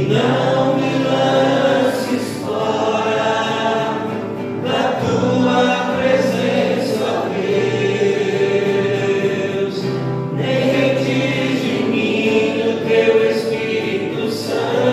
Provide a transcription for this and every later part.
não me lances fora da tua presença, ó Deus, nem retires de mim o teu Espírito Santo.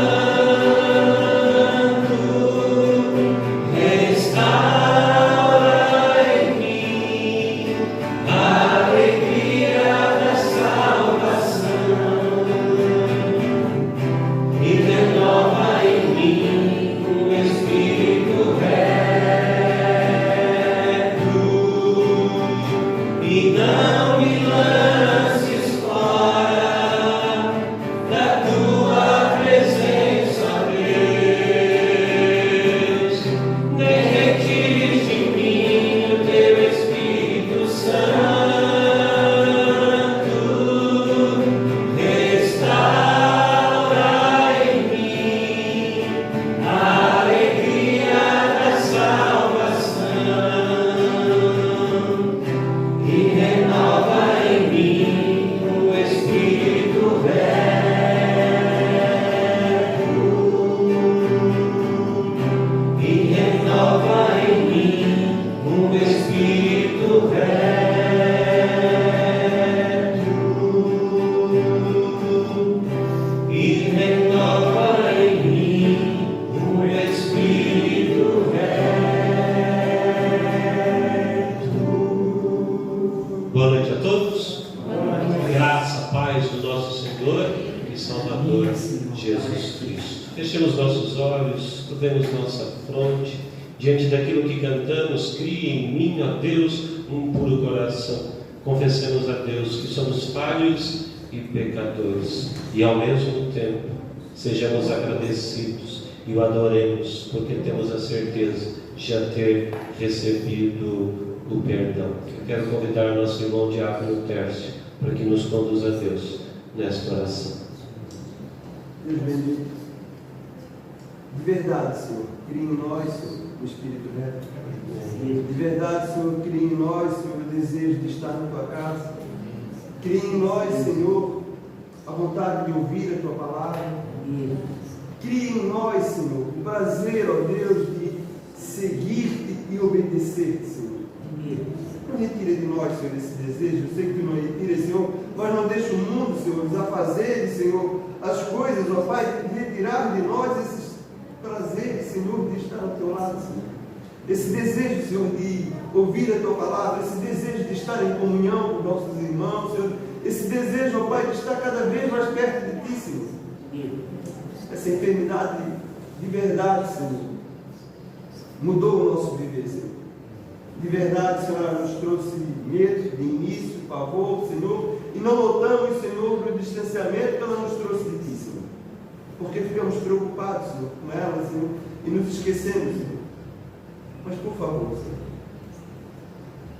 Boa noite a todos. Graça, paz do nosso Senhor e Salvador Jesus Cristo. Fechemos nossos olhos, curvemos nossa fronte diante daquilo que cantamos. Crie em mim, ó Deus, um puro coração. Confessemos a Deus que somos falhos e pecadores, e ao mesmo tempo sejamos agradecidos e o adoremos, porque temos a certeza de já ter recebido o perdão. Eu quero convidar nosso irmão Diácono Tércio para que nos conduza a Deus nesta oração. Deus bendito, de verdade, Senhor, cria em nós, Senhor, o Espírito reto. De verdade, Senhor, cria em nós, Senhor, o desejo de estar na Tua casa. Cria em nós, Senhor, a vontade de ouvir a Tua palavra. Cria em nós, Senhor, o prazer, ó Deus, de seguir-te e obedecer-te, Senhor. Não retira de nós, Senhor, esse desejo. Eu sei que Tu não retira, Senhor, mas não deixa o mundo, Senhor, os afazeres, Senhor, as coisas, ó Pai, retirar de nós esses prazeres, Senhor, de estar ao Teu lado, Senhor. Esse desejo, Senhor, de ouvir a Tua palavra, esse desejo de estar em comunhão com nossos irmãos, Senhor, esse desejo, ó Pai, de estar cada vez mais perto de Ti, Senhor. Essa enfermidade de verdade, Senhor, mudou o nosso viver, Senhor. De verdade, Senhor, nos trouxe medo de início, pavor, Senhor, e não notamos, Senhor, o distanciamento que ela nos trouxe de Ti, Senhor, porque ficamos preocupados, Senhor, com ela, Senhor, e nos esquecemos, Senhor. Mas, por favor, Senhor,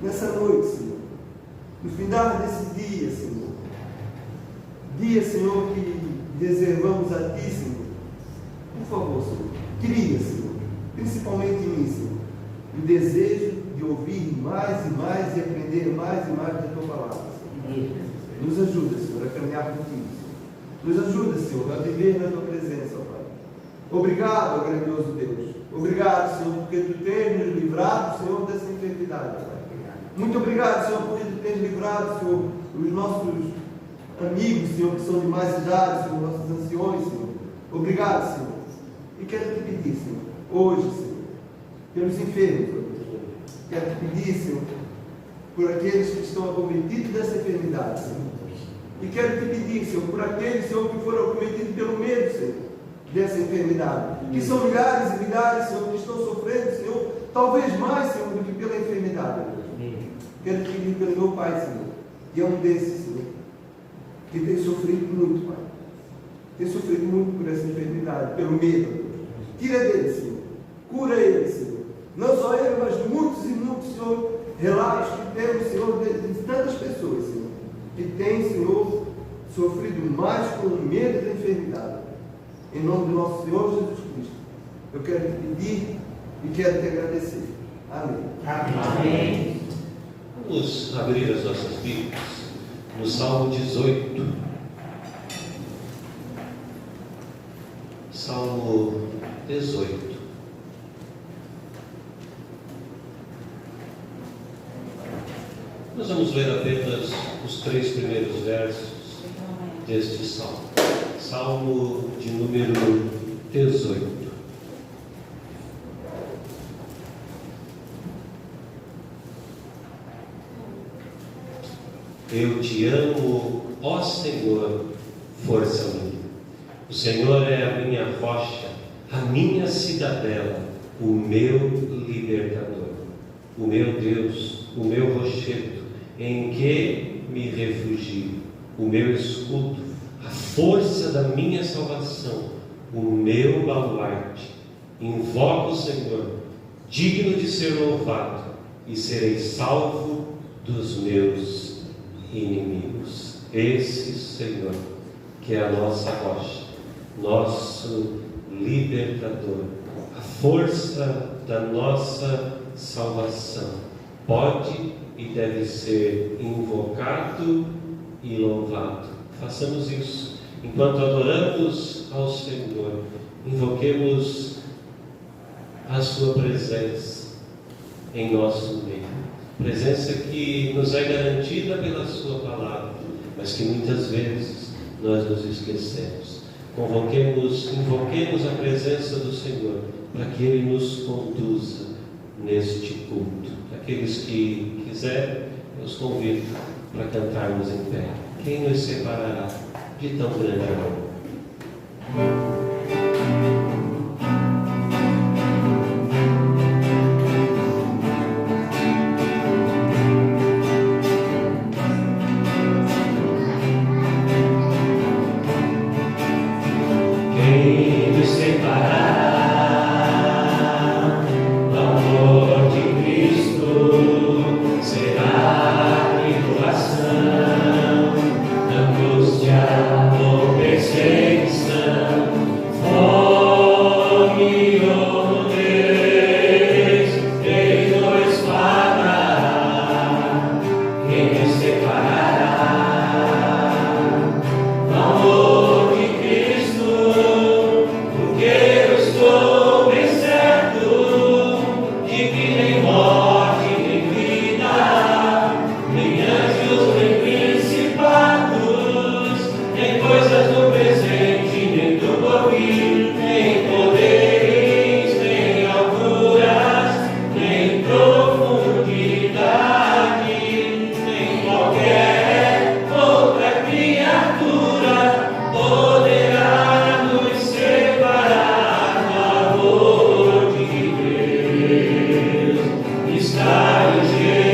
nessa noite, Senhor, no final desse dia, Senhor, que reservamos a Ti, Senhor, por favor, Senhor, cria, Senhor, principalmente em mim, Senhor, o desejo de ouvir mais e mais e aprender mais e mais da Tua palavra, Senhor. Nos ajuda, Senhor, a caminhar contigo, Senhor. Nos ajuda, Senhor, a viver na Tua presença, ó Pai. Obrigado, grandioso Deus. Obrigado, Senhor, porque Tu tens nos livrado, Senhor, dessa enfermidade, Pai. Muito obrigado, Senhor, porque Tu tens livrado, Senhor, os nossos amigos, Senhor, que são de mais idade, Senhor, nossos anciões, Senhor. Obrigado, Senhor. E quero Te pedir, Senhor, hoje, Senhor, pelos enfermos, Senhor. Quero Te pedir, Senhor, por aqueles que estão acometidos dessa enfermidade, Senhor. E quero Te pedir, Senhor, por aqueles, Senhor, que foram acometidos pelo medo, Senhor, dessa enfermidade. Que são milhares e milhares, Senhor, que estão sofrendo, Senhor, talvez mais, Senhor, do que pela enfermidade. Quero Te pedir pelo meu Pai, Senhor, que é um desses, Senhor, que tem sofrido muito, Pai. Tem sofrido muito por essa enfermidade, pelo medo. Tira dele, Senhor. Cura ele, Senhor. Não só ele, mas muitos e muitos, Senhor, relatos que temos, Senhor, de tantas pessoas, Senhor, que têm, Senhor, sofrido mais com o medo da enfermidade. Em nome do nosso Senhor Jesus Cristo, eu quero Te pedir e quero Te agradecer. Amém. Amém. Vamos abrir as nossas Bíblias no Salmo 18. Salmo 18. Nós vamos ler apenas os 3 primeiros versos deste salmo. Salmo de número 18. Eu te amo, ó Senhor, força minha. O Senhor é a minha rocha, a minha cidadela, o meu libertador, o meu Deus, o meu rochedo, em que me refugio, o meu escudo, a força da minha salvação, o meu baluarte. Invoco o Senhor, digno de ser louvado, e serei salvo dos meus inimigos. Esse Senhor, que é a nossa rocha, nosso libertador, a força da nossa salvação, pode e deve ser invocado e louvado. Façamos isso enquanto adoramos ao Senhor. Invoquemos a sua presença em nosso meio, presença que nos é garantida pela sua palavra, mas que muitas vezes nós nos esquecemos. Invoquemos a presença do Senhor para que Ele nos conduza neste culto. Aqueles que quiserem, eu os convido para cantarmos em pé. Quem nos separará de tão grande amor?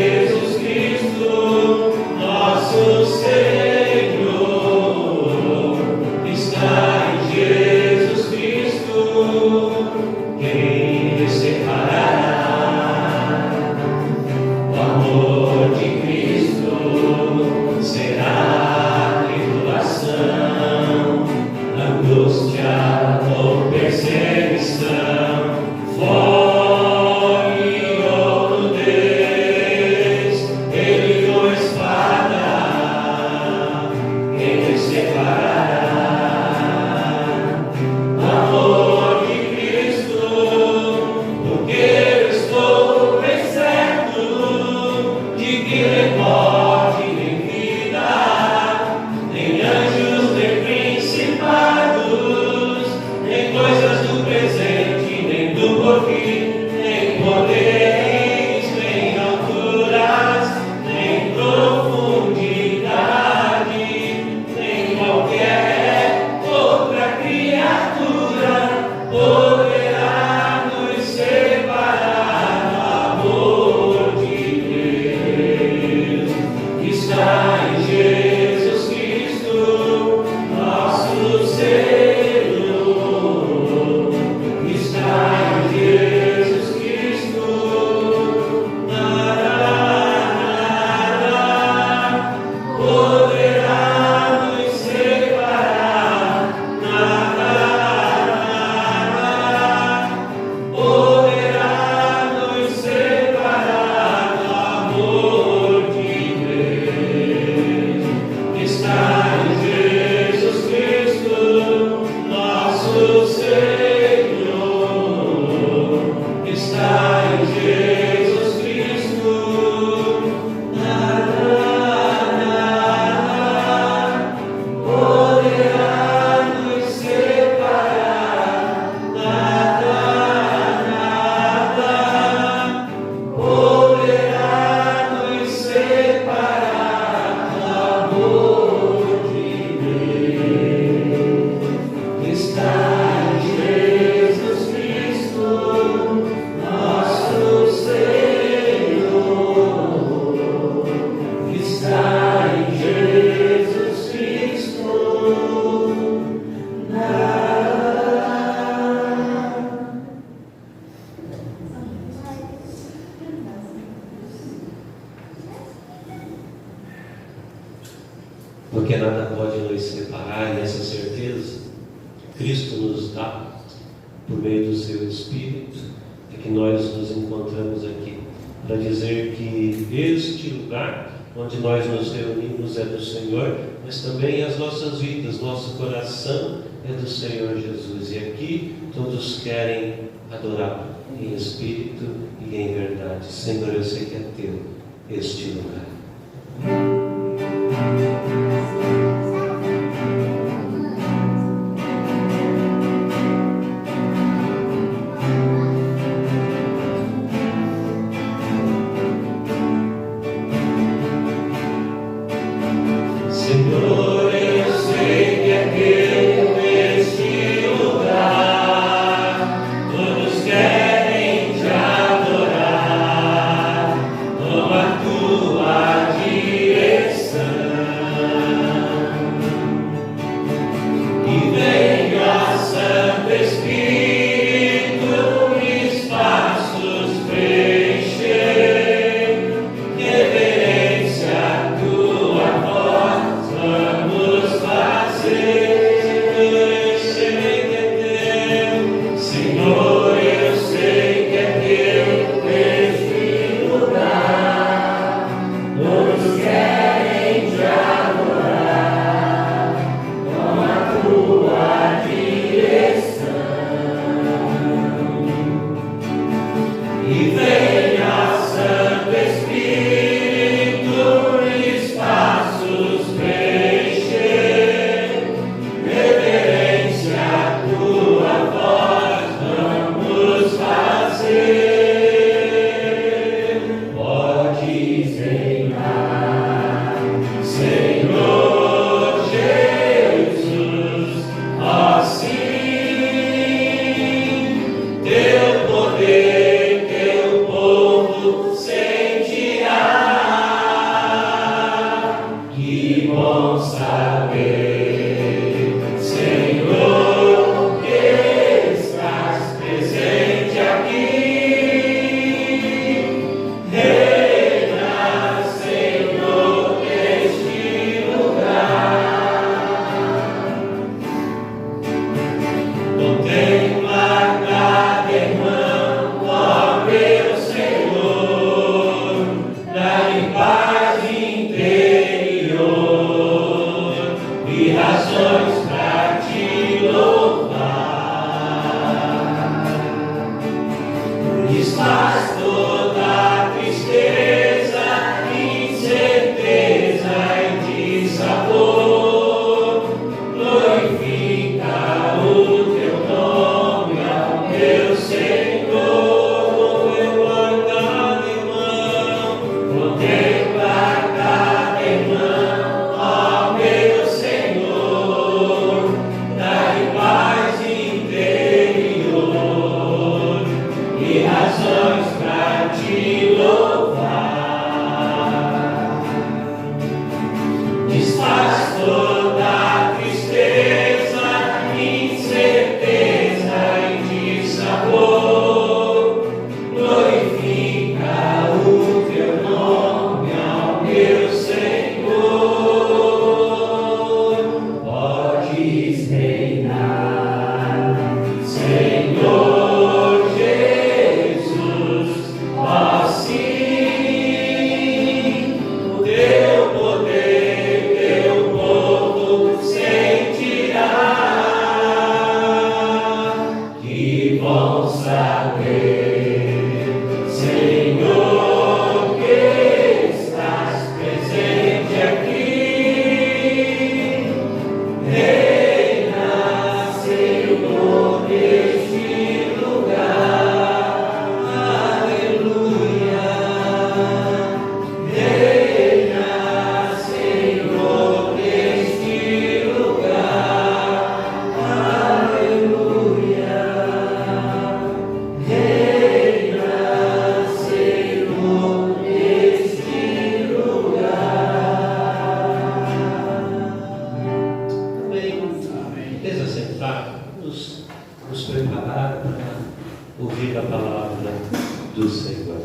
Jesus Cristo, nosso Senhor. por meio do seu Espírito, é que nós nos encontramos aqui, para dizer que este lugar onde nós nos reunimos é do Senhor, mas também as nossas vidas, nosso coração é do Senhor Jesus. E aqui todos querem adorá-lo em espírito e em verdade. Senhor, eu sei que é teu este lugar. Senhor, eu sei que é teu este lugar, todos querem te adorar, toma tua direção, e venha, Santo Espírito, espaços preencher, reverência a tua voz. Vamos fazer, Senhor, eu sei que é teu este lugar, todos querem te adorar, com a tua direção, e venha, Santo Espírito, espaços preencher, reverência a tua voz, vamos fazer. Podes reinar, Senhor Jesus, assim teu poder, teu povo sentirá. Que bom saber, Senhor, que estás presente aqui. Reina, Senhor, neste lugar. Contempla cada irmão, ó meu Senhor, dá-lhe paz interior e razões para te louvar. Desfaz toda tristeza, incerteza e dissabor. Glorifica o teu nome, ó meu Senhor. Contempla cada irmão, contempla cada irmão, ó meu Senhor, dá-lhe paz interior e razões para te louvar. Desfaz toda tristeza, incerteza e dissabor. Glorifica o teu nome, ó meu Senhor. Podes reinar, Senhor Jesus, assim o teu poder, teu povo sentirá. Que bom saber, Senhor, que estás presente aqui. Reina, Senhor, neste lugar. Aleluia. Reina, Senhor, neste lugar. Aleluia. Reina, Senhor, neste lugar. Amém. Desassentar, nos preparar para ouvir a palavra do Senhor.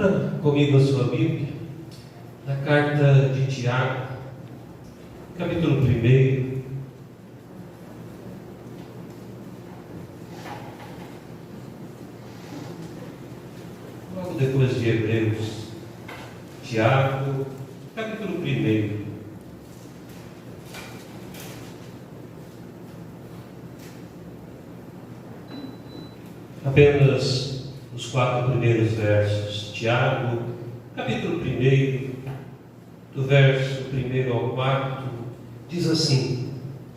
Abra comigo a sua Bíblia, na carta de Tiago, capítulo 1. Logo depois de Hebreus, Tiago, capítulo 1. Apenas os 4 primeiros versos. Tiago, capítulo 1, do verso 1 ao 4, diz assim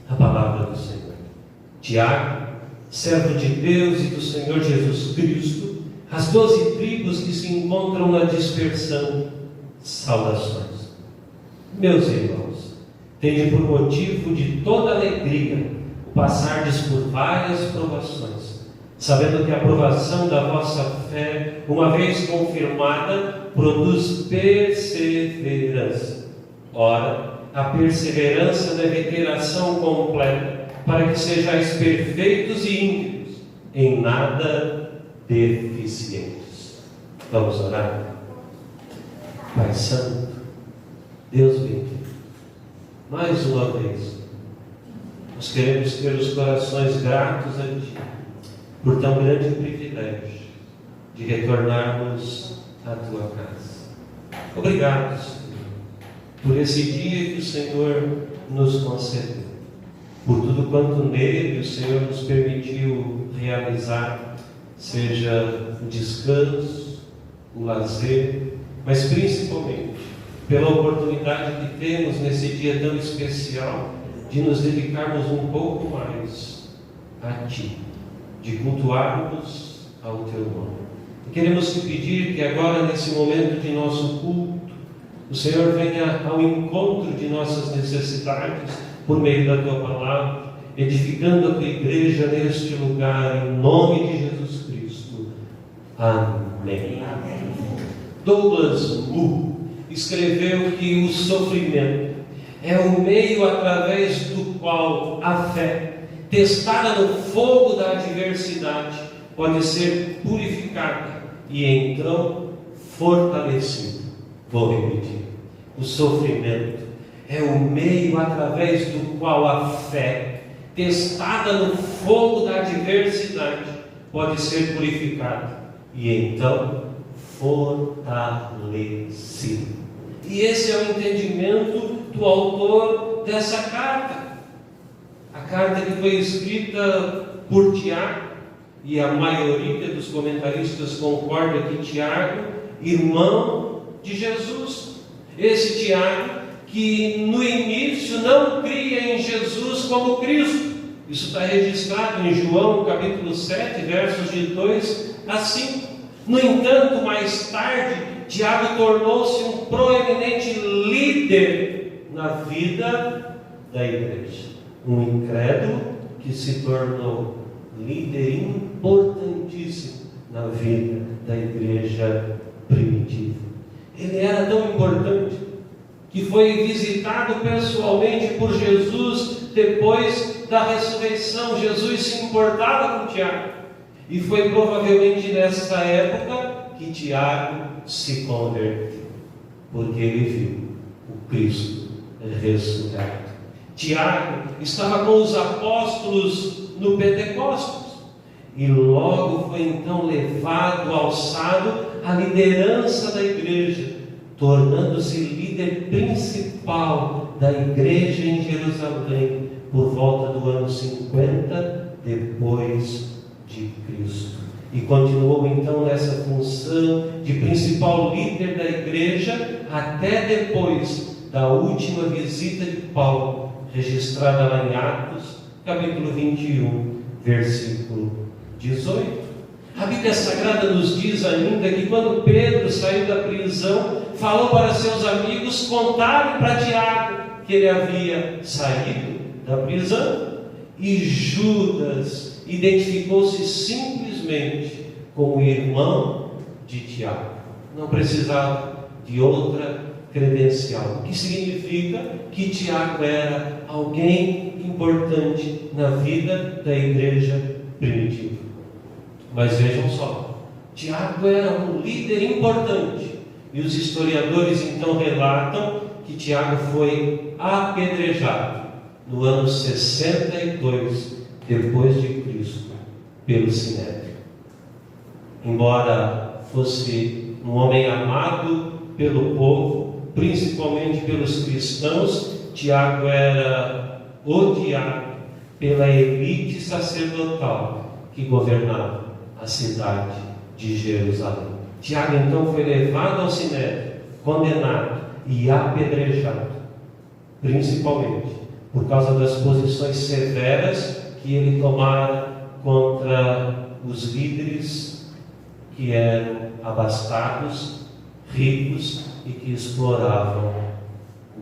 a palavra do Senhor. Tiago, servo de Deus e do Senhor Jesus Cristo, as 12 tribos que se encontram na dispersão, saudações. Meus irmãos, tende por motivo de toda alegria o passardes por várias provações, sabendo que a provação da vossa fé, uma vez confirmada, produz perseverança. Ora, a perseverança deve ter ação completa, para que sejais perfeitos e íntegros, em nada deficientes. Vamos orar? Pai Santo, Deus bendito, mais uma vez, nós queremos ter os corações gratos a Ti, por tão grande privilégio de retornarmos à Tua casa. Obrigado, Senhor, por esse dia que o Senhor nos concedeu, por tudo quanto nele o Senhor nos permitiu realizar, seja o descanso, o lazer, mas principalmente pela oportunidade que temos nesse dia tão especial de nos dedicarmos um pouco mais a Ti, de cultuarmos ao Teu nome. E queremos Te pedir que agora, nesse momento de nosso culto, o Senhor venha ao encontro de nossas necessidades por meio da Tua palavra, edificando a Tua igreja neste lugar, em nome de Jesus Cristo. Amém. Douglas Moo escreveu que o sofrimento é o meio através do qual a fé, testada no fogo da adversidade, pode ser purificada e então fortalecida. Vou repetir: o sofrimento é o meio através do qual a fé, testada no fogo da adversidade, pode ser purificada e então fortalecida. E esse é o entendimento do autor dessa carta. A carta que foi escrita por Tiago, e a maioria dos comentaristas concorda que Tiago, irmão de Jesus. Esse Tiago que no início não cria em Jesus como Cristo. Isso está registrado em João capítulo 7, versos de 2 a 5. No entanto, mais tarde, Tiago tornou-se um proeminente líder na vida da igreja. Um incrédulo que se tornou líder importantíssimo na vida da igreja primitiva. Ele era tão importante que foi visitado pessoalmente por Jesus depois da ressurreição. Jesus se importava com Tiago, e foi provavelmente nessa época que Tiago se converteu, porque ele viu o Cristo ressurreto. Tiago estava com os apóstolos no Pentecostes e logo foi então levado, alçado à liderança da igreja, tornando-se líder principal da igreja em Jerusalém por volta do ano 50 depois de Cristo. E continuou então nessa função de principal líder da igreja até depois da última visita de Paulo, registrada lá em Atos, capítulo 21, versículo 18. A Bíblia Sagrada nos diz ainda que quando Pedro saiu da prisão, falou para seus amigos contarem para Tiago que ele havia saído da prisão, e Judas identificou-se simplesmente como irmão de Tiago. Não precisava de outra credencial, o que significa que Tiago era alguém importante na vida da igreja primitiva. Mas vejam só, Tiago era um líder importante. E os historiadores então relatam que Tiago foi apedrejado no ano 62 depois de Cristo pelo Sinédrio. Embora fosse um homem amado pelo povo, principalmente pelos cristãos, Tiago era odiado pela elite sacerdotal que governava a cidade de Jerusalém. Tiago então foi levado ao Sinédrio, condenado e apedrejado, principalmente por causa das posições severas que ele tomara contra os líderes que eram abastados, ricos e que exploravam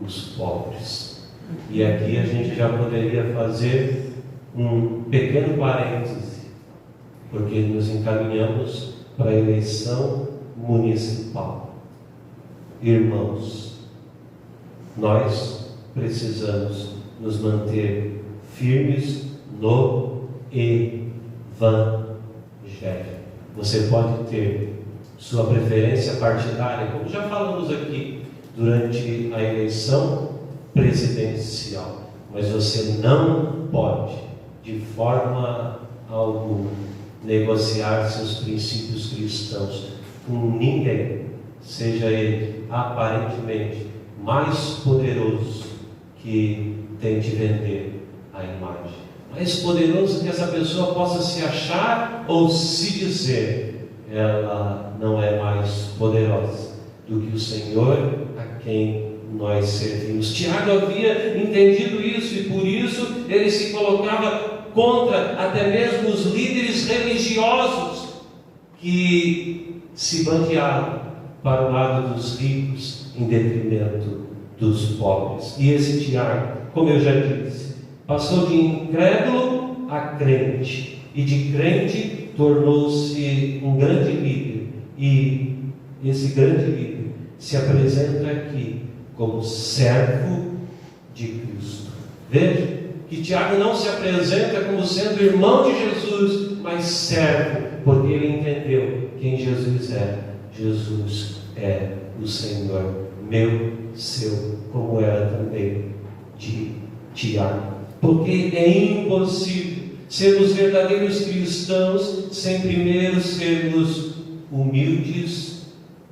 os pobres. E aqui a gente já poderia fazer um pequeno parêntese, porque nos encaminhamos para a eleição municipal. Irmãos, nós precisamos nos manter firmes no Evangelho. Você pode ter sua preferência partidária, como já falamos aqui, durante a eleição presidencial, mas você não pode, de forma alguma, negociar seus princípios cristãos com ninguém, seja ele aparentemente mais poderoso que tente vender a imagem, mais poderoso que essa pessoa possa se achar ou se dizer. Ela não é mais poderosa do que o Senhor a quem nós servimos. Tiago havia entendido isso e por isso ele se colocava contra até mesmo os líderes religiosos que se bandearam para o lado dos ricos em detrimento dos pobres. E esse Tiago, como eu já disse, passou de incrédulo a crente, e de crente tornou-se um grande líder. E esse grande líder se apresenta aqui como servo de Cristo. Veja que Tiago não se apresenta como sendo irmão de Jesus, mas servo, porque ele entendeu quem Jesus é. Jesus é o Senhor, meu, seu, como era também de Tiago. Porque é impossível sermos verdadeiros cristãos sem primeiro sermos humildes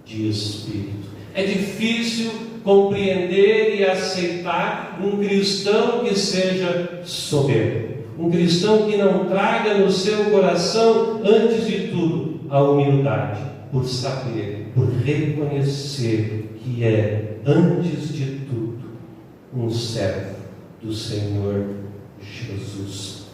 de espírito. É difícil compreender e aceitar um cristão que seja soberbo, um cristão que não traga no seu coração, antes de tudo, a humildade, por saber, por reconhecer que é, antes de tudo, um servo do Senhor Jesus.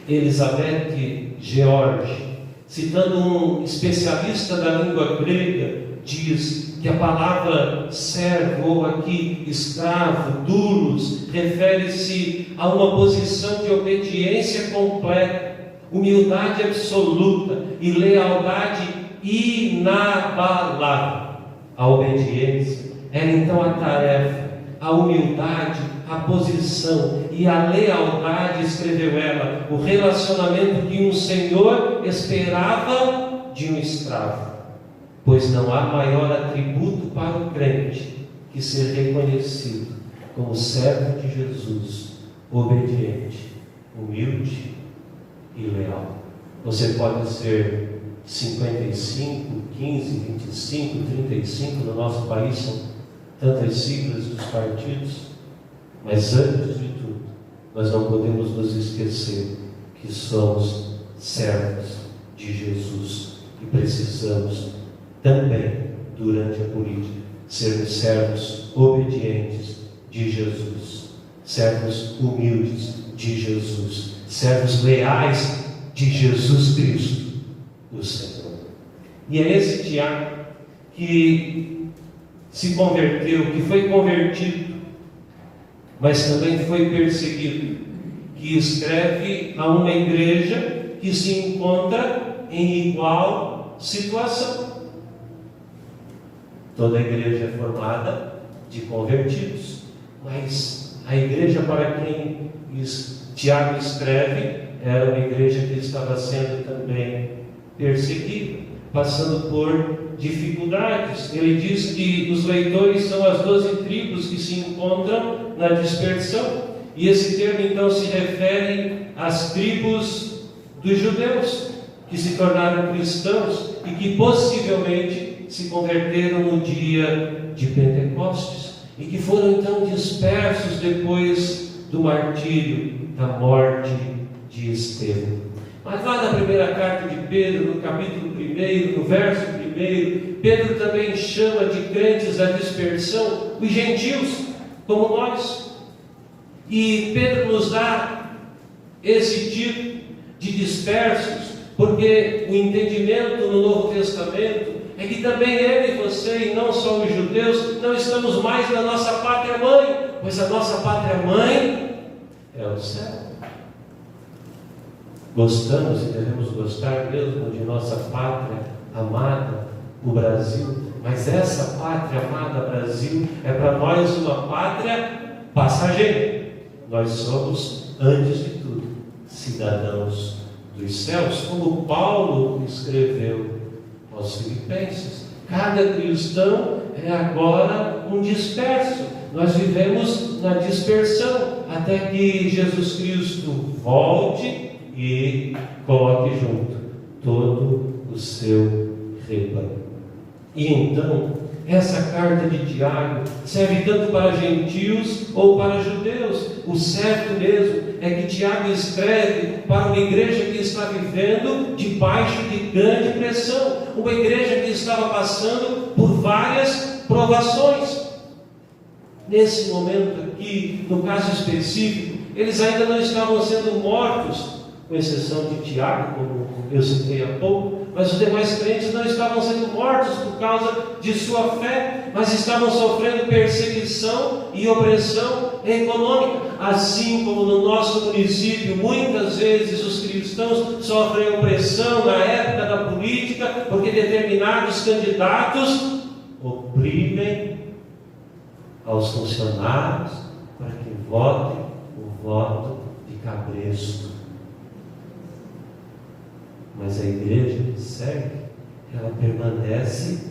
Elizabeth George, citando um especialista da língua grega, diz que a palavra servo, ou aqui escravo, doulos, refere-se a uma posição de obediência completa, humildade absoluta e lealdade inabalável. A obediência era então a tarefa, a humildade, a posição e a lealdade, escreveu ela, o relacionamento que um senhor esperava de um escravo. Pois não há maior atributo para o crente que ser reconhecido como servo de Jesus, obediente, humilde e leal. Você pode ser 55, 15, 25, 35, no nosso país são tantas siglas dos partidos, mas antes de tudo, nós não podemos nos esquecer que somos servos de Jesus e precisamos também, durante a política, sermos servos obedientes de Jesus, servos humildes de Jesus, servos leais de Jesus Cristo, o Senhor. E é esse Tiago que se converteu, que foi convertido, mas também foi perseguido, que escreve a uma igreja que se encontra em igual situação. Toda a igreja é formada de convertidos, mas a igreja para quem Tiago escreve era uma igreja que estava sendo também perseguida. passando por dificuldades. Ele diz que os leitores são as 12 tribos que se encontram na dispersão, e esse termo então se refere às tribos dos judeus, que se tornaram cristãos e que possivelmente se converteram no dia de Pentecostes, e que foram então dispersos depois do martírio, da morte de Estevão. Mas lá na primeira carta de Pedro, no capítulo 1, no verso 1, Pedro também chama de crentes da dispersão os gentios, como nós. E Pedro nos dá esse tipo de dispersos, porque o entendimento no Novo Testamento é que também eu e você, e não só os judeus, não estamos mais na nossa pátria mãe, pois a nossa pátria mãe é o céu. Gostamos e devemos gostar mesmo de nossa pátria amada, o Brasil, mas essa pátria amada Brasil é para nós uma pátria passageira. Nós somos, antes de tudo, cidadãos dos céus, como Paulo escreveu aos Filipenses. Cada cristão é agora um disperso. Nós vivemos na dispersão até que Jesus Cristo volte e coloque junto todo o seu rebanho. E então, essa carta de Tiago serve tanto para gentios ou para judeus. O certo mesmo é que Tiago escreve para uma igreja que está vivendo debaixo de grande pressão, uma igreja que estava passando por várias provações. Nesse momento aqui, no caso específico, eles ainda não estavam sendo mortos, com exceção de Tiago, como eu citei há pouco, mas os demais crentes não estavam sendo mortos por causa de sua fé, mas estavam sofrendo perseguição e opressão econômica, assim como no nosso município, muitas vezes os cristãos sofrem opressão na época da política, porque determinados candidatos oprimem aos funcionários para que votem o voto de cabresto. Mas a igreja que segue, ela permanece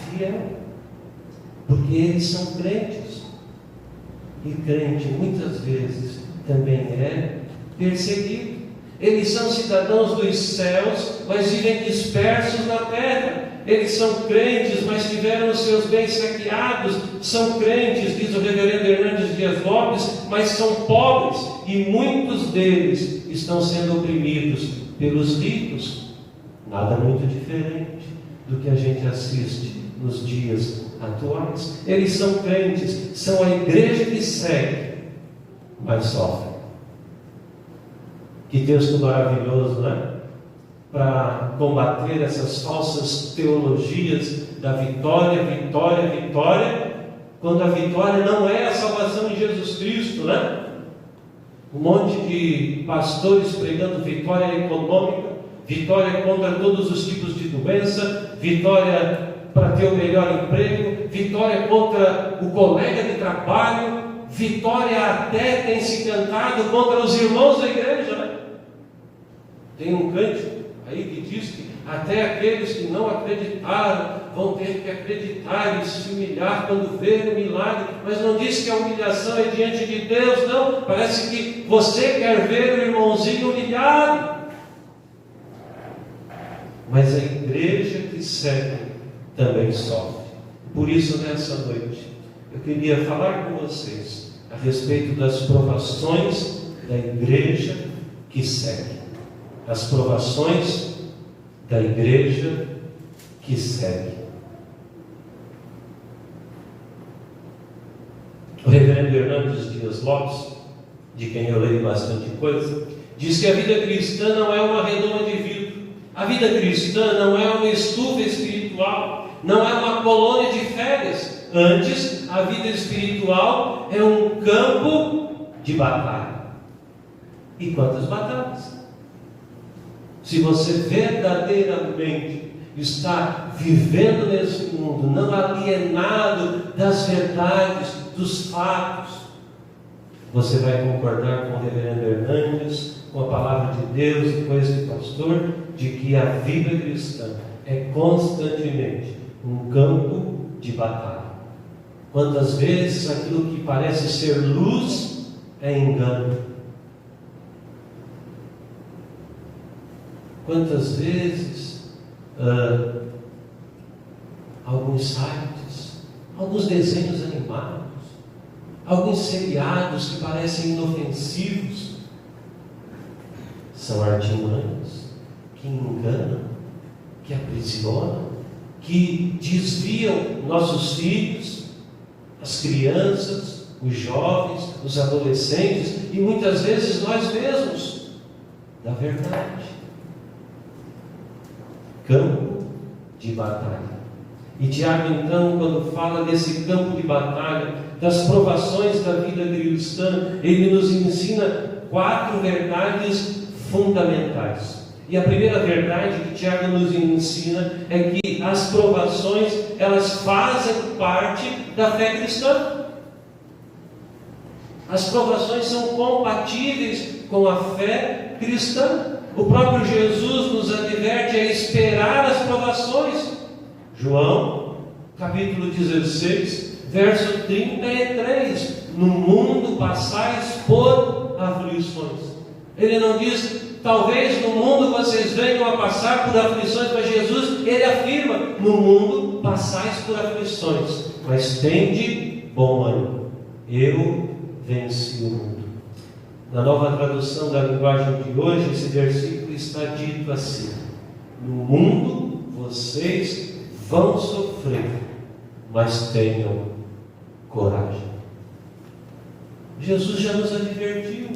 fiel, porque eles são crentes, e crente muitas vezes também é perseguido. Eles são cidadãos dos céus, mas vivem dispersos na terra. Eles são crentes, mas tiveram os seus bens saqueados. São crentes, diz o reverendo Hernandes Dias Lopes, mas são pobres, e muitos deles estão sendo oprimidos pelos ricos. Nada muito diferente do que a gente assiste nos dias atuais. Eles são crentes, são a igreja que segue, mas sofrem. Que texto maravilhoso, né? Para combater essas falsas teologias da vitória, vitória, vitória, quando a vitória não é a salvação em Jesus Cristo, né? Um monte de pastores pregando vitória econômica, vitória contra todos os tipos de doença, vitória para ter o melhor emprego, vitória contra o colega de trabalho, vitória até tem se cantado contra os irmãos da igreja, né? Tem um cântico aí que diz que até aqueles que não acreditaram vão ter que acreditar e se humilhar quando verem o milagre, mas não diz que a humilhação é diante de Deus, não. Parece que você quer ver o irmãozinho humilhado. Mas a igreja que segue também sofre. Por isso, nessa noite, eu queria falar com vocês a respeito das provações da igreja que segue. As provações da igreja que segue. O reverendo Hernandes Dias Lopes, de quem eu leio bastante coisa, diz que a vida cristã não é uma redoma de vidro. A vida cristã não é uma estufa espiritual, não é uma colônia de férias. Antes, a vida espiritual é um campo de batalha. E quantas batalhas? Se você verdadeiramente está vivendo nesse mundo, não alienado das verdades, dos fatos, você vai concordar com o reverendo Hernandes, com a palavra de Deus e com esse pastor, de que a vida cristã é constantemente um campo de batalha. Quantas vezes aquilo que parece ser luz é engano? Quantas vezes alguns sites, alguns desenhos animados, alguns seriados que parecem inofensivos são artimanhas que enganam, que aprisionam, que desviam nossos filhos, as crianças, os jovens, os adolescentes e muitas vezes nós mesmos da verdade. Campo de batalha. E Tiago, então, quando fala desse campo de batalha, das provações da vida cristã, ele nos ensina 4 verdades fundamentais. E a primeira verdade que Tiago nos ensina é que as provações, elas fazem parte da fé cristã. As provações são compatíveis com a fé cristã. O próprio Jesus nos adverte a esperar as provações. João, capítulo 16, verso 33. No mundo passais por aflições. Ele não diz, talvez no mundo vocês venham a passar por aflições, mas Jesus, ele afirma, no mundo passais por aflições, mas tende bom ânimo, eu venci o mundo. Na nova tradução da linguagem de hoje, esse versículo está dito assim: no mundo vocês vão sofrer, mas tenham coragem. Jesus já nos advertiu,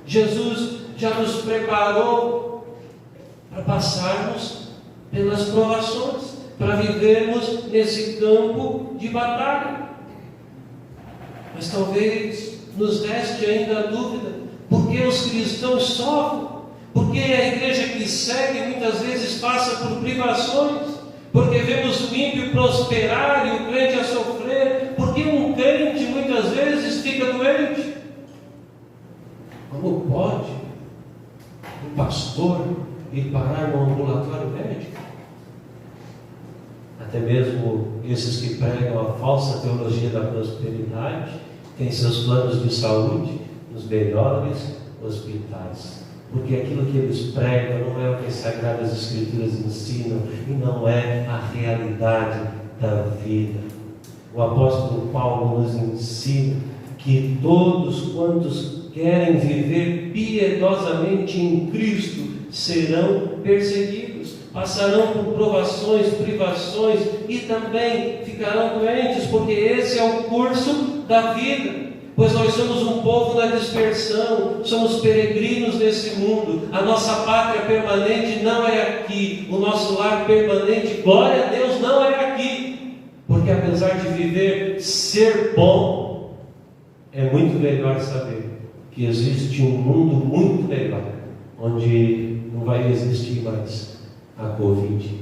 Jesus já nos preparou para passarmos pelas provações, para vivermos nesse campo de batalha. Mas talvez nos reste ainda a dúvida: por que os cristãos sofrem? Por que a igreja que segue muitas vezes passa por privações? Porque vemos o ímpio prosperar e o crente a sofrer? Por que um crente muitas vezes fica doente? Como pode um pastor ir parar no ambulatório médico? Até mesmo esses que pregam a falsa teologia da prosperidade têm seus planos de saúde nos melhores hospitais, porque aquilo que eles pregam não é o que as Sagradas Escrituras ensinam e não é a realidade da vida. O apóstolo Paulo nos ensina que todos quantos querem viver piedosamente em Cristo serão perseguidos, passarão por provações, privações e também ficarão doentes, porque esse é o curso da vida. Pois nós somos um povo na dispersão, somos peregrinos nesse mundo, a nossa pátria permanente não é aqui, o nosso lar permanente, glória a Deus, não é aqui, porque apesar de viver ser bom, é muito melhor saber que existe um mundo muito melhor, onde não vai existir mais a Covid,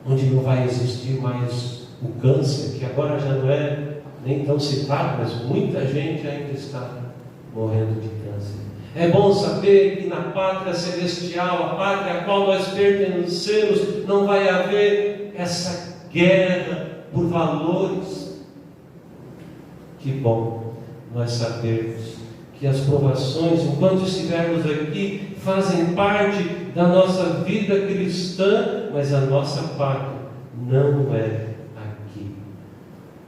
onde não vai existir mais o câncer, que agora já não é nem tão citado, mas muita gente ainda está morrendo de câncer. É bom saber que na pátria celestial, a pátria a qual nós pertencemos, não vai haver essa guerra por valores. Que bom nós sabermos que as provações, enquanto estivermos aqui, fazem parte da nossa vida cristã, mas a nossa pátria não é.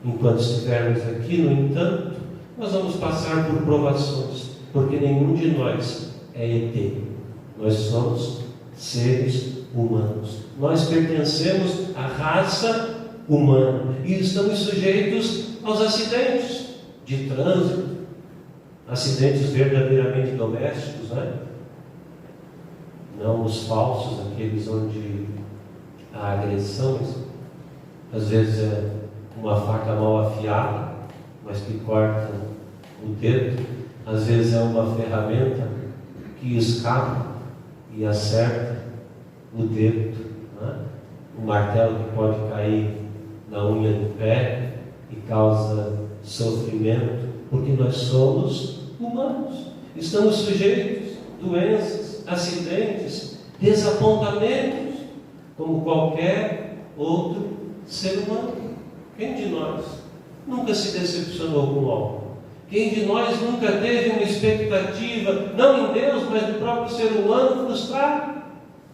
Enquanto estivermos aqui, no entanto, nós vamos passar por provações, porque nenhum de nós é ET. Nós somos seres humanos. Nós pertencemos à raça humana e estamos sujeitos aos acidentes de trânsito, acidentes verdadeiramente domésticos, não os falsos, aqueles onde há agressões. Às vezes é uma faca mal afiada, mas que corta o dedo. Às vezes é uma ferramenta que escapa e acerta o dedo, um martelo que pode cair na unha do pé e causa sofrimento, porque nós somos humanos, estamos sujeitos a doenças, acidentes, desapontamentos, como qualquer outro ser humano. Quem de nós nunca se decepcionou com algo? Quem de nós nunca teve uma expectativa, não em Deus, mas no próprio ser humano, frustrado?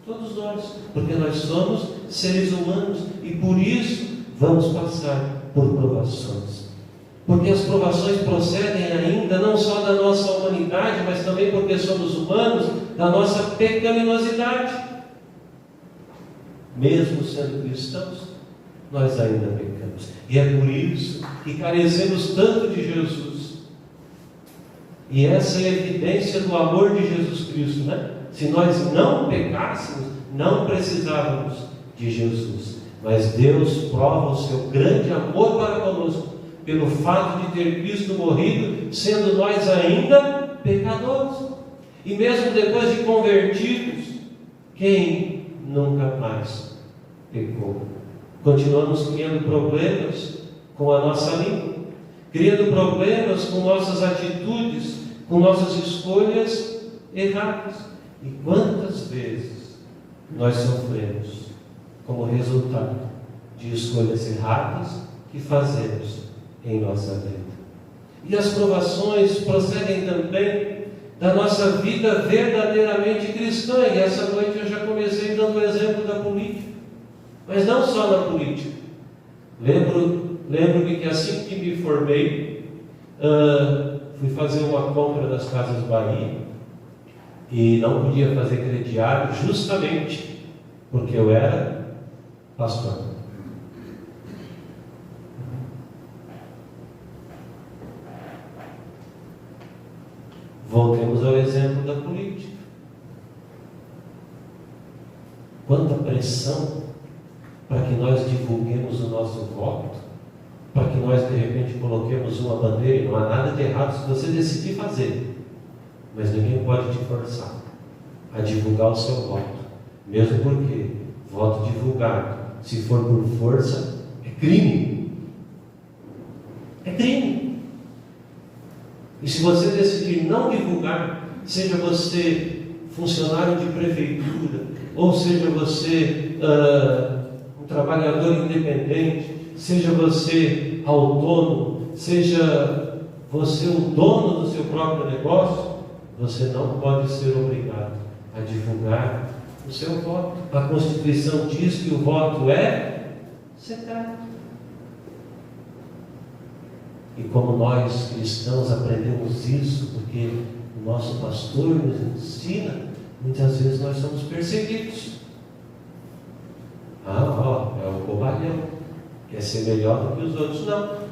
Todos nós, porque nós somos seres humanos e por isso vamos passar por provações. Porque as provações procedem ainda não só da nossa humanidade, mas também porque somos humanos, da nossa pecaminosidade. Mesmo sendo cristãos, nós ainda pecamos. E é por isso que carecemos tanto de Jesus. E essa é a evidência do amor de Jesus Cristo, né? Se nós não pecássemos, não precisávamos de Jesus. Mas Deus prova o seu grande amor para conosco, pelo fato de ter Cristo morrido, sendo nós ainda pecadores. E mesmo depois de convertidos, quem nunca mais pecou? Continuamos criando problemas com a nossa língua, criando problemas com nossas atitudes, com nossas escolhas erradas. E quantas vezes nós sofremos como resultado de escolhas erradas que fazemos em nossa vida. E as provações procedem também da nossa vida verdadeiramente cristã. E essa noite eu já comecei dando o exemplo da política, mas não só na política. Lembro-me que assim que me formei, fui fazer uma compra das Casas Bahia e não podia fazer crediário justamente porque eu era pastor. Voltemos ao exemplo da política. Quanta pressão para que nós divulguemos o nosso voto, para que nós de repente coloquemos uma bandeira. E não há nada de errado se você decidir fazer, mas ninguém pode te forçar a divulgar o seu voto, mesmo porque voto divulgado, se for por força, é crime. É crime. E se você decidir não divulgar, seja você funcionário de prefeitura, ou seja você um trabalhador independente, seja você autônomo, seja você o dono do seu próprio negócio, você não pode ser obrigado a divulgar o seu voto. A Constituição diz que o voto é secreto. E como nós cristãos aprendemos isso, porque o nosso pastor nos ensina, muitas vezes nós somos perseguidos. É o bobalhão, quer ser melhor do que os outros. Não.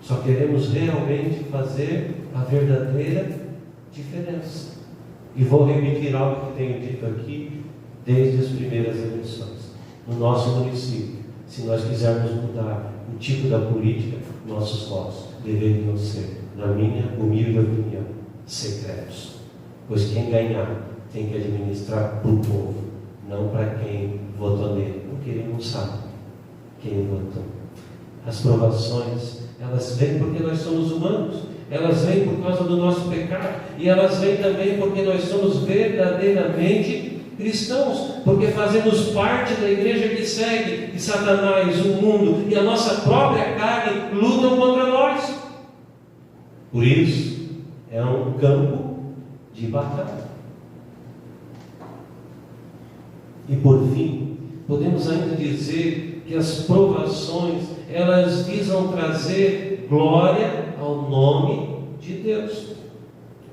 Só queremos realmente fazer a verdadeira diferença. E vou repetir algo que tenho dito aqui desde as primeiras eleições. No nosso município, se nós quisermos mudar o tipo da política, nossos votos deveriam ser, na minha humilde opinião, secretos. Pois quem ganhar tem que administrar para o povo, não para quem votou nele, porque ele não sabe quem votou. As provações, elas vêm porque nós somos humanos, elas vêm por causa do nosso pecado, e elas vêm também porque nós somos verdadeiramente cristãos, porque fazemos parte da igreja que segue, e Satanás, o mundo e a nossa própria carne lutam contra nós. Por isso, é um campo de batalha. E por fim, podemos ainda dizer que as provações, elas visam trazer glória ao nome de Deus.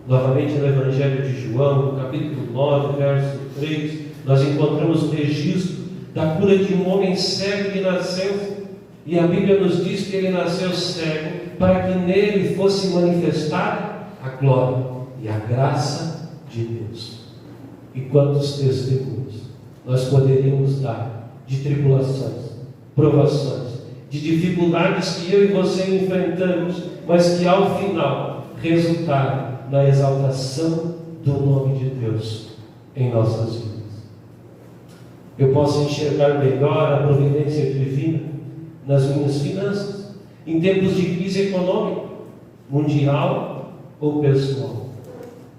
Novamente no Evangelho de João, no capítulo 9, verso 3, nós encontramos o registro da cura de um homem cego que nasceu, e a Bíblia nos diz que ele nasceu cego para que nele fosse manifestada a glória e a graça de Deus. E quantos testemunhos nós poderíamos dar de tribulações, provações, de dificuldades que eu e você enfrentamos, mas que ao final resultaram na exaltação do nome de Deus em nossas vidas. Eu posso enxergar melhor a providência divina nas minhas finanças, em tempos de crise econômica, mundial ou pessoal.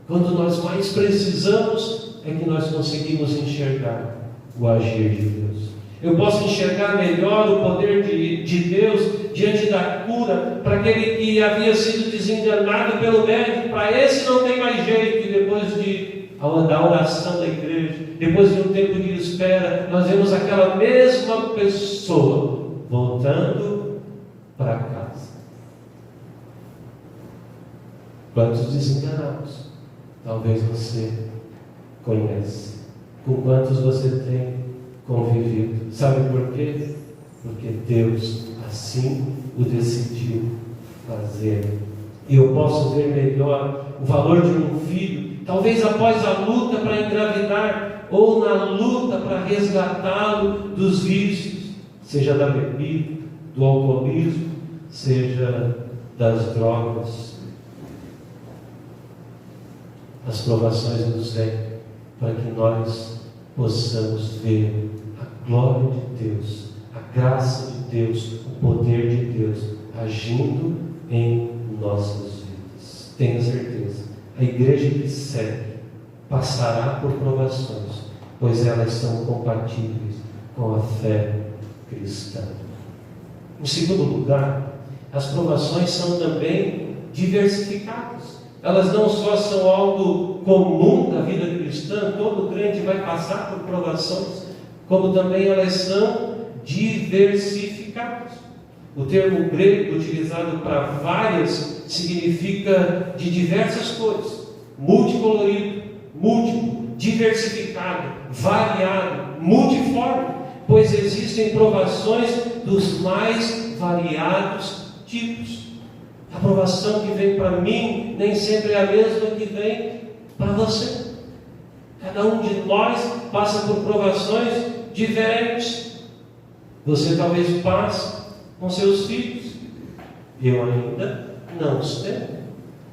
Quando nós mais precisamos, é que nós conseguimos enxergar o agir de Deus. Eu posso enxergar melhor o poder de Deus diante da cura para aquele que havia sido desenganado pelo médico. Para esse não tem mais jeito. E depois da oração da igreja, depois de um tempo de espera, nós vemos aquela mesma pessoa voltando para casa. Quantos desenganados talvez você conhece? Com quantos você tem convivido? Sabe por quê? Porque Deus assim o decidiu fazer. E eu posso ver melhor o valor de um filho, talvez após a luta para engravidar, ou na luta para resgatá-lo dos vícios, seja da bebida, do alcoolismo, seja das drogas. As provações nos vêm para que nós possamos ver a glória de Deus, a graça de Deus, o poder de Deus agindo em nossas vidas. Tenha certeza, a igreja que segue passará por provações, pois elas são compatíveis com a fé cristã. Em segundo lugar, as provações são também diversificadas. Elas não só são algo comum da vida cristã, todo crente vai passar por provações, como também elas são diversificadas. O termo grego utilizado para várias significa de diversas cores, multicolorido, múltiplo, diversificado, variado, multiforme, pois existem provações dos mais variados tipos. A provação que vem para mim nem sempre é a mesma que vem para você. Cada um de nós passa por provações diferentes. Você talvez passe com seus filhos. Eu ainda não os tenho,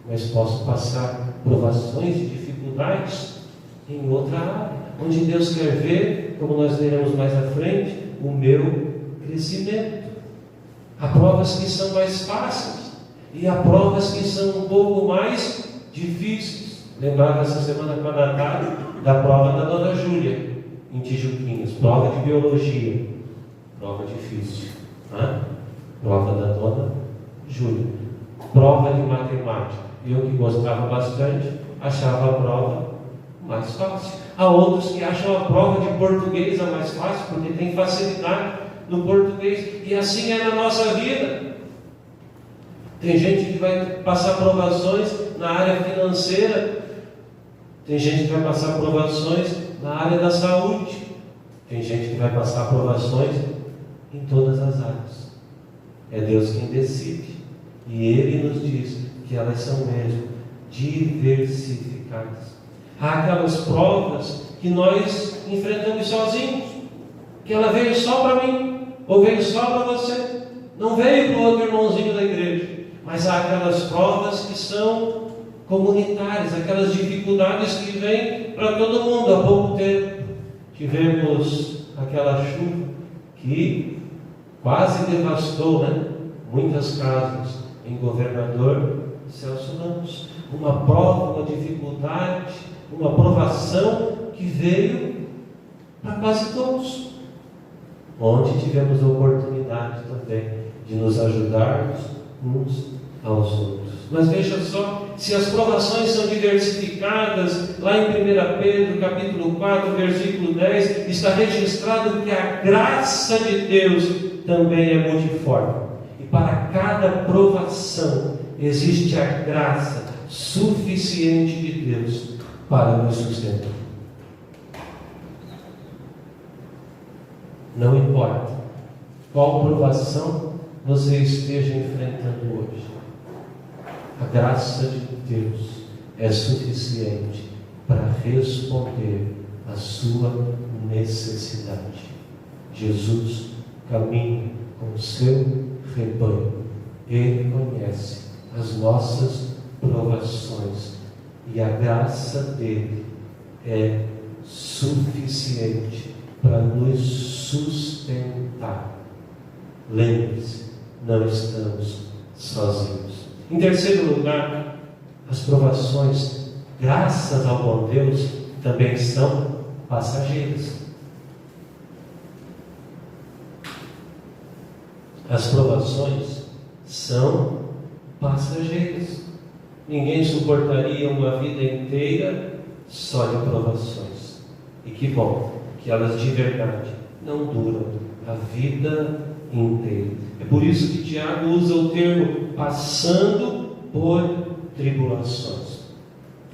mas posso passar provações e dificuldades em outra área, onde Deus quer ver, como nós veremos mais à frente, o meu crescimento. Há provas que são mais fáceis e há provas que são um pouco mais difíceis. Lembrava essa semana com a Natália da prova da Dona Júlia em Tijuquinhas, prova de biologia, prova difícil, né? Prova da Dona Júlia, prova de matemática. Eu que gostava bastante, achava a prova mais fácil. Há outros que acham a prova de português a mais fácil, porque tem facilidade no português, e assim é na nossa vida. Tem gente que vai passar provações na área financeira, tem gente que vai passar provações na área da saúde, tem gente que vai passar provações em todas as áreas. É Deus quem decide, e Ele nos diz que elas são mesmo diversificadas. Há aquelas provas que nós enfrentamos sozinhos, que ela veio só para mim, ou veio só para você, não veio para o outro irmãozinho da igreja. Mas há aquelas provas que são comunitárias, aquelas dificuldades que vêm para todo mundo. Há pouco tempo tivemos aquela chuva que quase devastou, muitas casas em Governador Celso Ramos. Uma prova, uma dificuldade, uma provação que veio para quase todos, onde tivemos a oportunidade também de nos ajudarmos uns aos outros. Mas veja só, se as provações são diversificadas, lá em 1 Pedro, capítulo 4, versículo 10, está registrado que a graça de Deus também é multiforme. E para cada provação existe a graça suficiente de Deus para nos sustentar. Não importa qual provação você esteja enfrentando hoje, a graça de Deus é suficiente para responder à sua necessidade. Jesus caminha com o seu rebanho. Ele conhece as nossas provações e a graça dele é suficiente para nos sustentar. Lembre-se, não estamos sozinhos. Em terceiro lugar, as provações graças ao bom Deus, também são passageiras. As provações são passageiras. Ninguém suportaria uma vida inteira só de provações. E que bom que elas de verdade não duram a vida inteira. É por isso que Tiago usa o termo passando por tribulações.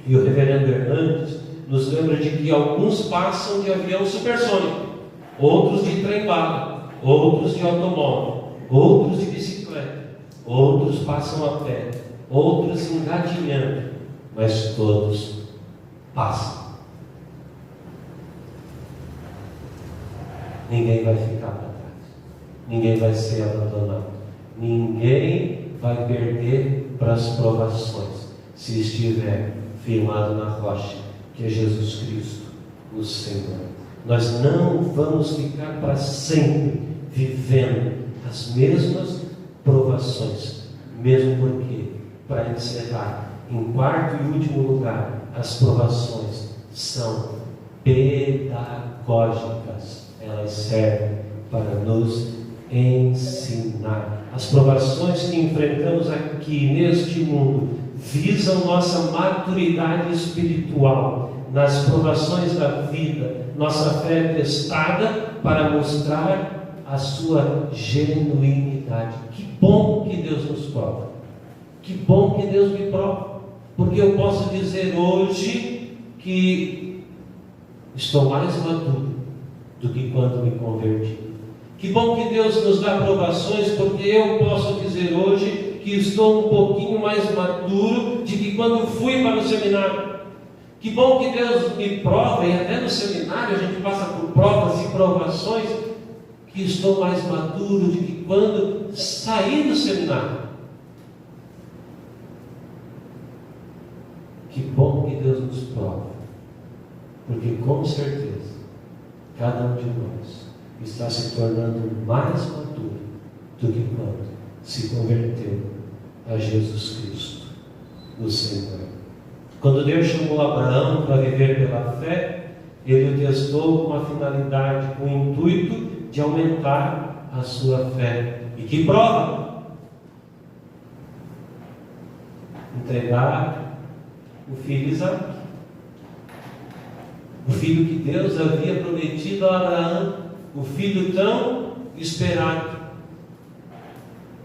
E o reverendo Hernandes nos lembra de que alguns passam de avião supersônico, outros de trem-bala, outros de automóvel, outros de bicicleta, outros passam a pé, outros engatinhando, mas todos passam. Ninguém vai ficar para trás, ninguém vai ser abandonado, ninguém vai perder para as provações, se estiver firmado na rocha, que é Jesus Cristo, o Senhor. Nós não vamos ficar para sempre vivendo as mesmas provações, mesmo porque, para encerrar, em quarto e último lugar, as provações são pedagógicas. Elas servem para nos ensinar. As provações que enfrentamos aqui neste mundo visam nossa maturidade espiritual. Nas provações da vida, nossa fé é testada para mostrar a sua genuinidade. Que bom que Deus nos prova. Que bom que Deus me prova. Porque eu posso dizer hoje que estou mais maduro do que quando me converti. Que bom que Deus nos dá provações, porque eu posso dizer hoje que estou um pouquinho mais maduro do que quando fui para o seminário. Que bom que Deus me prova, e até no seminário a gente passa por provas e provações, que estou mais maduro do que quando saí do seminário. Que bom que Deus nos prova, porque com certeza cada um de nós está se tornando mais maduro do que quando se converteu a Jesus Cristo, o Senhor. Quando Deus chamou Abraão para viver pela fé, Ele o testou com a finalidade, com o intuito de aumentar a sua fé. E que prova? Entregar o filho Isaque. O filho que Deus havia prometido a Abraão, o filho tão esperado.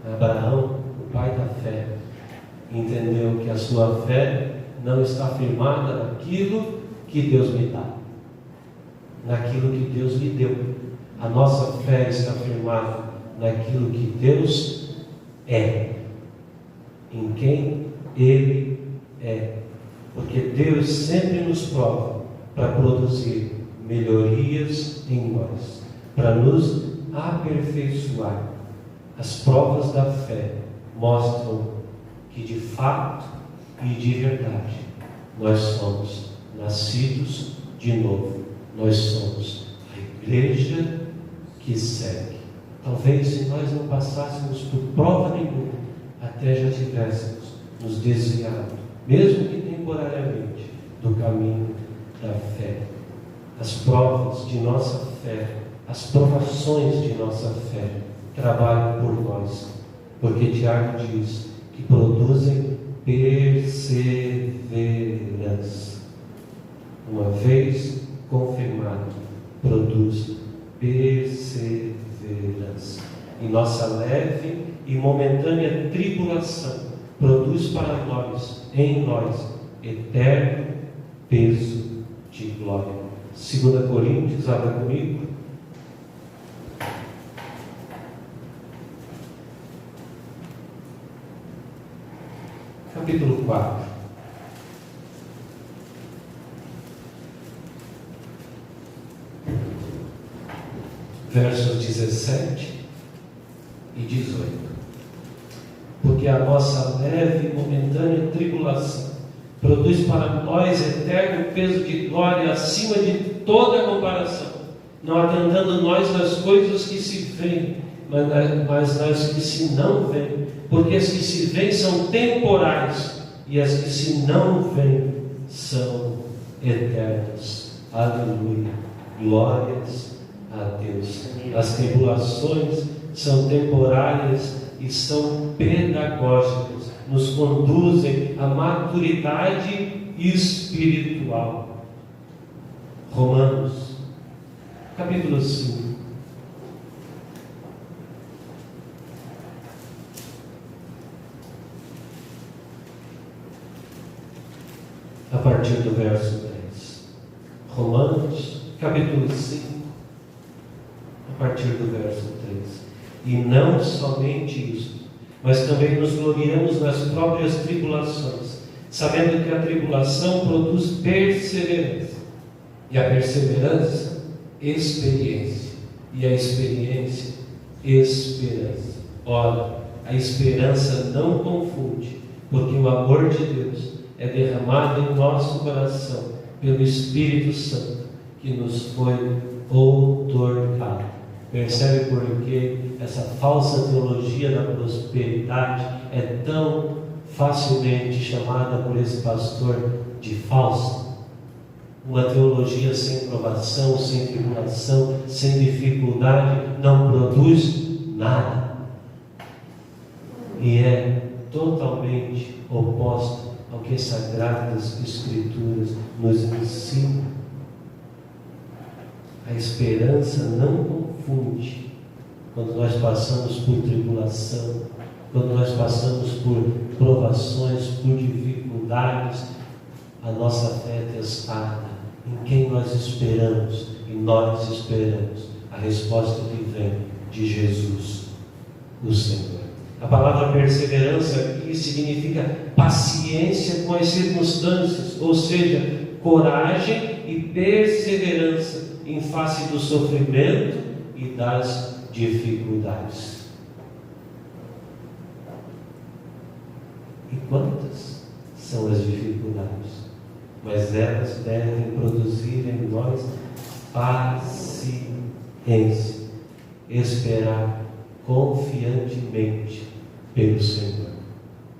Abraão, o pai da fé, entendeu que a sua fé não está firmada naquilo que Deus me dá, naquilo que Deus lhe deu. A nossa fé está firmada naquilo que Deus é, em quem Ele é. Porque Deus sempre nos prova para produzir melhorias em nós, para nos aperfeiçoar. As provas da fé mostram que de fato e de verdade nós somos nascidos de novo. Nós somos a igreja que segue. Talvez se nós não passássemos por prova nenhuma, até já tivéssemos nos desviado, mesmo que temporariamente, do caminho da fé. As provas de nossa fé, as provações de nossa fé trabalham por nós, porque Tiago diz que produzem perseverança. Uma vez confirmado, produz perseverança. E nossa leve e momentânea tribulação produz para nós, em nós, eterno peso de glória. 2 Coríntios, abra comigo. Capítulo 4. Versos 17 e 18. Porque a nossa leve e momentânea tribulação produz para nós eterno peso de glória acima de toda comparação, não atentando nós nas coisas que se veem, mas nas que se não veem, porque as que se veem são temporais, e as que se não veem são eternos. Aleluia. Glórias a Deus. As tribulações são temporárias e são pedagógicas, nos conduzem à maturidade espiritual. Romanos, capítulo 5. A partir do verso 10. Romanos, capítulo 5, a partir do verso 3. E não somente isso, mas também nos gloriamos nas próprias tribulações, sabendo que a tribulação produz perseverança, e a perseverança, experiência, e a experiência, esperança. Ora, a esperança não confunde, porque o amor de Deus é derramado em nosso coração pelo Espírito Santo que nos foi outorgado. Percebe por que essa falsa teologia da prosperidade é tão facilmente chamada por esse pastor de falsa? Uma teologia sem provação, sem tribulação, sem dificuldade, não produz nada. E é totalmente oposta ao que as Sagradas Escrituras nos ensinam. A esperança não confunde. Quando nós passamos por tribulação, quando nós passamos por provações, por dificuldades, a nossa fé é testada. Em quem nós esperamos? E nós esperamos a resposta que vem de Jesus, o Senhor. A palavra perseverança aqui significa paciência com as circunstâncias, ou seja, coragem e perseverança em face do sofrimento e das dificuldades. E quantas são as dificuldades? Mas elas devem produzir em nós paciência, esperar confiantemente pelo Senhor,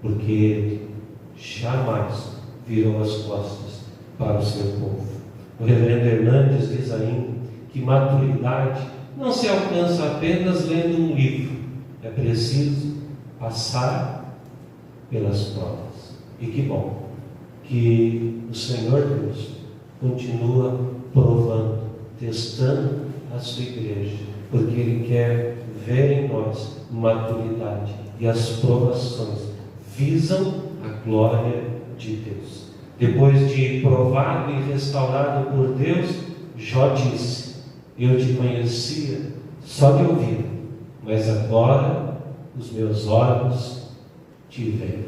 porque Ele jamais virou as costas para o seu povo. O reverendo Hernandes diz ainda que maturidade não se alcança apenas lendo um livro, é preciso passar pelas provas. E que bom que o Senhor Deus continua provando, testando a sua igreja, porque Ele quer ver em nós maturidade, e as provações visam a glória de Deus. Depois de provado e restaurado por Deus, Jó disse: eu te conhecia só de ouvir, mas agora os meus olhos te veem.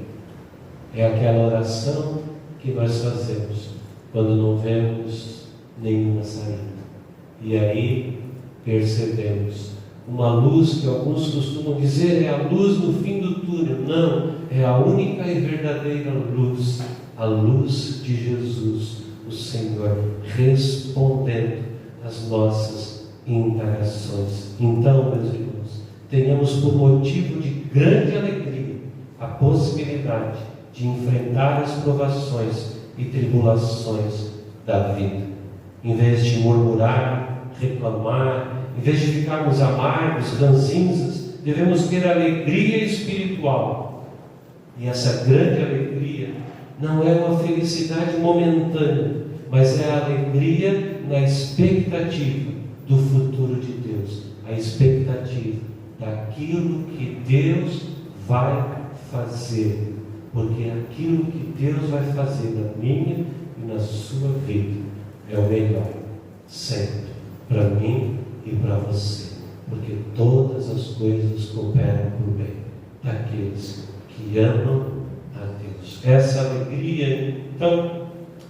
É aquela oração que nós fazemos quando não vemos nenhuma saída. E aí percebemos uma luz que alguns costumam dizer é a luz no fim do túnel. Não, é a única e verdadeira luz, a luz de Jesus, o Senhor, respondendo às nossas indagações. Então, meus irmãos, tenhamos por motivo de grande alegria a possibilidade de enfrentar as provações e tribulações da vida. Em vez de murmurar, reclamar, em vez de ficarmos amargos, ranzinzas, devemos ter alegria espiritual. E essa grande alegria não é uma felicidade momentânea, mas é a alegria na expectativa do futuro de Deus, a expectativa daquilo que Deus vai fazer, porque aquilo que Deus vai fazer na minha e na sua vida é o melhor, sempre, para mim e para você, porque todas as coisas cooperam para o bem daqueles que amam a Deus. Essa alegria, então,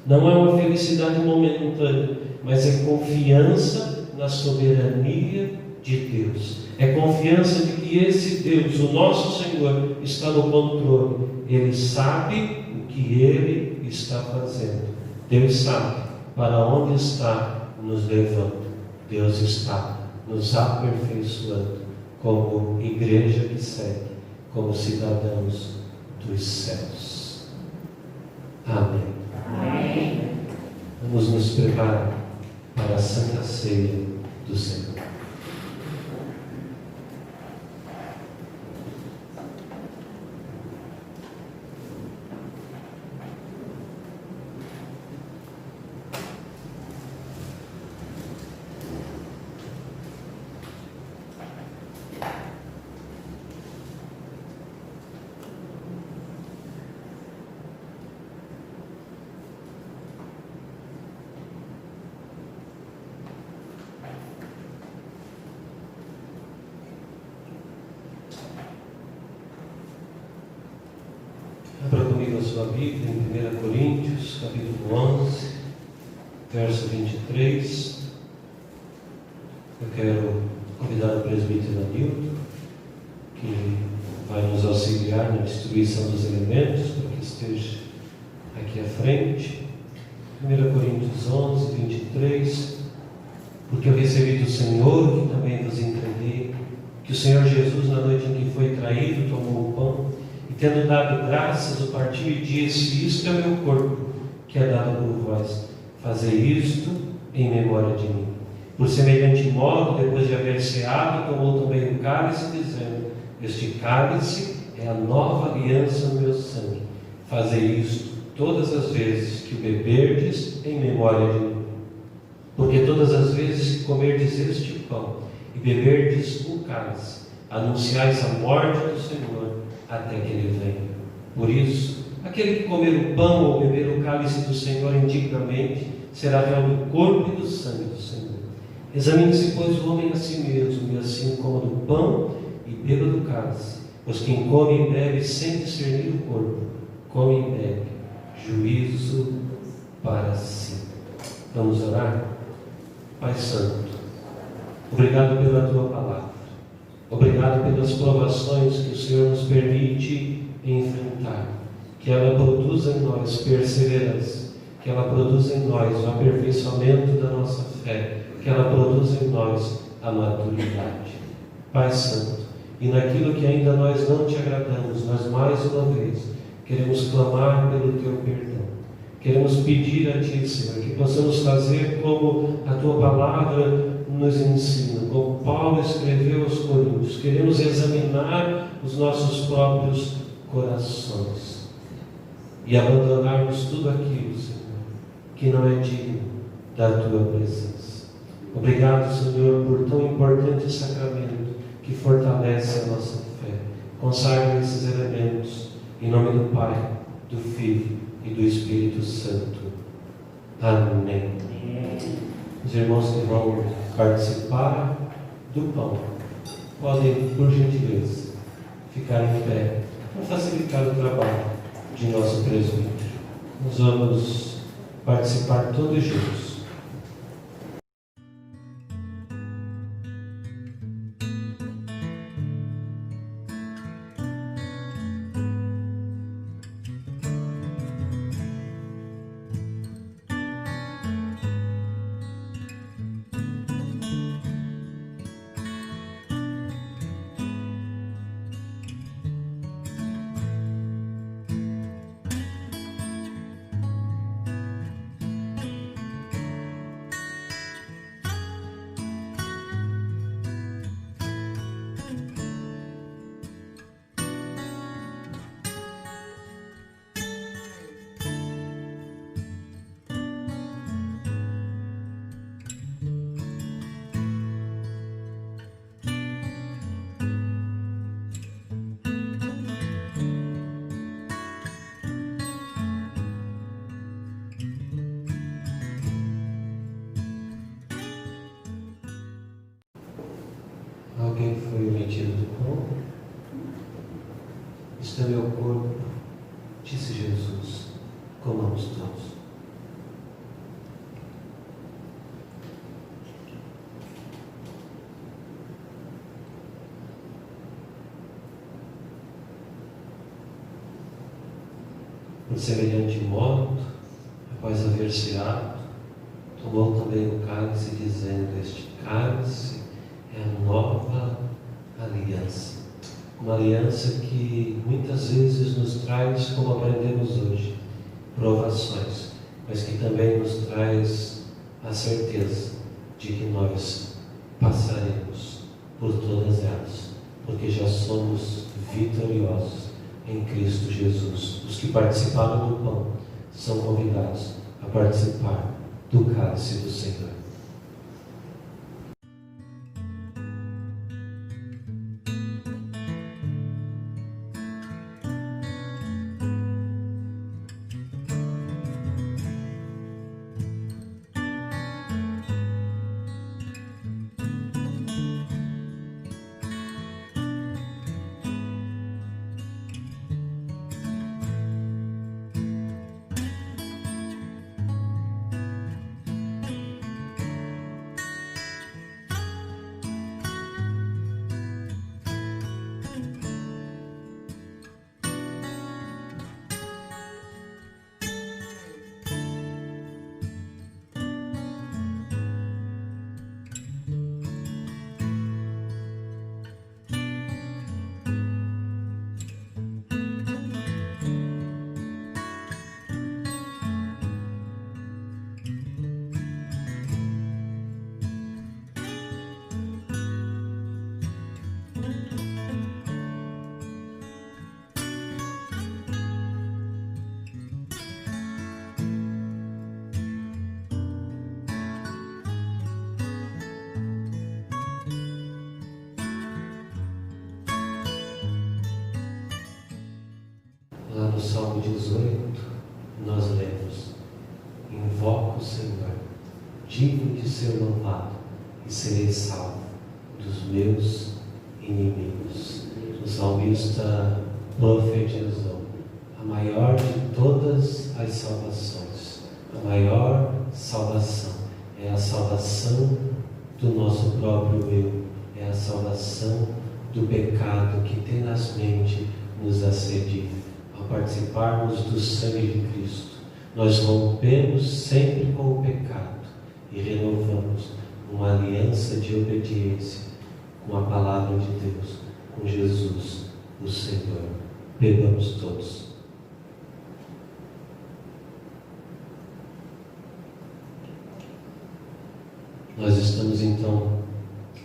não é uma felicidade momentânea, mas é confiança na soberania de Deus. É confiança de que esse Deus, o nosso Senhor, está no controle. Ele sabe o que Ele está fazendo. Deus sabe para onde está nos levando. Deus está nos aperfeiçoando como igreja que segue, como cidadãos dos céus. Amém. Amém. Vamos nos preparar para a Santa Ceia do Senhor. Abra comigo a sua Bíblia em 1 Coríntios, capítulo 11, verso 23. Eu quero convidar o presbítero Anilton, que vai nos auxiliar na distribuição dos elementos, para que esteja aqui à frente. 1 Coríntios 11, 23. Porque eu recebi do Senhor, que também vos entreguei, que o Senhor Jesus, na noite em que foi traído, tomou o pão, tendo dado graças, o partiu e disse: isto é meu corpo, que é dado por vós. Fazei isto em memória de mim. Por semelhante modo, depois de haver ceado, tomou também o cálice, dizendo: este cálice é a nova aliança no meu sangue. Fazei isto todas as vezes que o beberdes em memória de mim. Porque todas as vezes que comerdes este pão e beberdes o cálice, anunciais a morte do Senhor até que Ele venha. Por isso, aquele que comer o pão ou beber o cálice do Senhor indignamente será réu do corpo e do sangue do Senhor. Examine-se, pois, o homem a si mesmo, e assim coma do pão e beba do cálice. Pois quem come e bebe sem discernir o corpo, come e bebe juízo para si. Vamos orar? Pai Santo, obrigado pela Tua palavra. Obrigado pelas provações que o Senhor nos permite enfrentar. Que ela produza em nós perseverança. Que ela produza em nós o aperfeiçoamento da nossa fé. Que ela produza em nós a maturidade. Pai Santo, e naquilo que ainda nós não te agradamos, nós mais uma vez queremos clamar pelo Teu perdão. Queremos pedir a Ti, Senhor, que possamos fazer como a Tua palavra nos ensina, como Paulo escreveu aos Coríntios. Queremos examinar os nossos próprios corações e abandonarmos tudo aquilo, Senhor, que não é digno da Tua presença. Obrigado, Senhor, por tão importante sacramento que fortalece a nossa fé. Consagra esses elementos em nome do Pai, do Filho e do Espírito Santo. Amém. Os irmãos que vão participar do pão podem, por gentileza, ficar em pé para facilitar o trabalho de nosso presbítero. Nós vamos participar todos juntos. Alguém foi omitido do pão? Isto é meu corpo, disse Jesus. Comamos todos. Por semelhante modo, após haver ceado, tomou também o cálice, dizendo: este cálice é a nova aliança. Uma aliança que muitas vezes nos traz, como aprendemos hoje, provações. mas que também nos traz a certeza de que nós passaremos por todas elas, porque já somos vitoriosos em Cristo Jesus. Os que participaram do pão são convidados a participar do cálice do Senhor. Lá no Salmo 18, nós lemos: invoco o Senhor, digno de ser louvado, e serei salvo dos meus inimigos. O salmista profetizou a maior de todas as salvações. A maior salvação é a salvação do nosso próprio eu, é a salvação do pecado que tenazmente nos assedia. Ao participarmos do sangue de Cristo, nós rompemos sempre com o pecado e renovamos uma aliança de obediência com a palavra de Deus, com Jesus, o Senhor. Bebamos todos. Nós estamos então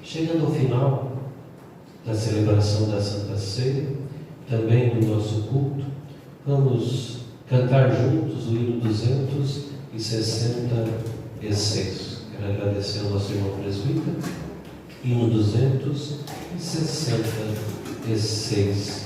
chegando ao final da celebração da Santa Ceia, também do nosso culto. Vamos cantar juntos o hino 266. Quero agradecer ao nosso irmão presbítero. Hino 266.